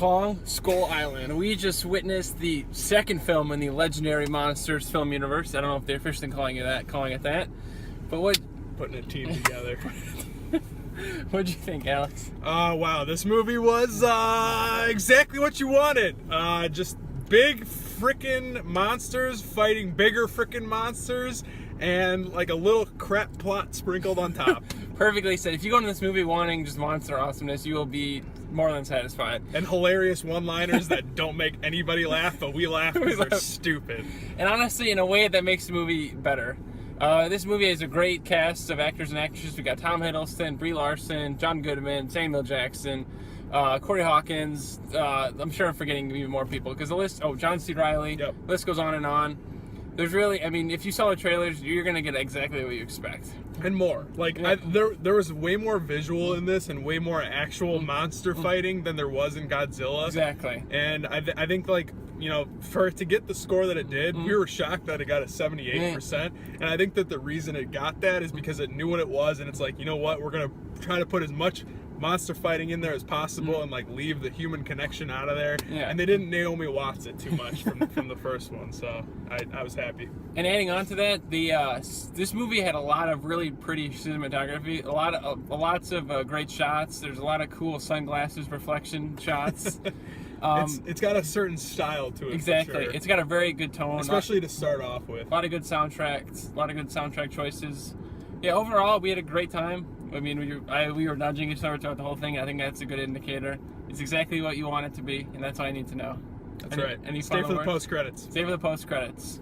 Kong Skull Island. We just witnessed the second film in the legendary Monsters film universe. I don't know if they're officially calling it that. But what? Putting a team together. What'd you think, Alex? Wow, this movie was exactly what you wanted. Just big frickin' monsters fighting bigger frickin' monsters, and like a little crap plot sprinkled on top. Perfectly said. If you go into this movie wanting just monster awesomeness, you will be more than satisfied. And hilarious one-liners that don't make anybody laugh, but we laugh because they're stupid. And honestly, in a way that makes the movie better. This movie has a great cast of actors and actresses. We got Tom Hiddleston, Brie Larson, John Goodman, Samuel Jackson, Corey Hawkins. I'm sure I'm forgetting even more people because the list. Oh, John C. Reilly. Yep. List goes on and on. There's really, I mean, if you saw the trailers, you're gonna get exactly what you expect. And more. Like, Yeah. there was way more visual in this and way more actual monster fighting than there was in Godzilla. Exactly. And I think, like, you know, for it to get the score that it did, we were shocked that it got a 78%. And I think that the reason it got that is because it knew what it was, and it's like, you know what, we're going to try to put as much monster fighting in there as possible and, like, leave the human connection out of there. Yeah. And they didn't Naomi Watts it too much from the first one, so I was happy. And adding on to that, this movie had a lot of really pretty cinematography, lots of great shots. There's a lot of cool sunglasses reflection shots. It's got a certain style to it. Exactly. For sure. It's got a very good tone. Especially to start off with. A lot of good soundtracks, a lot of good soundtrack choices. Yeah, overall, we had a great time. I mean, we were nudging each other throughout the whole thing. I think that's a good indicator. It's exactly what you want it to be, and that's all I need to know. That's right. Any Stay for final the words? post credits. Stay for the post credits.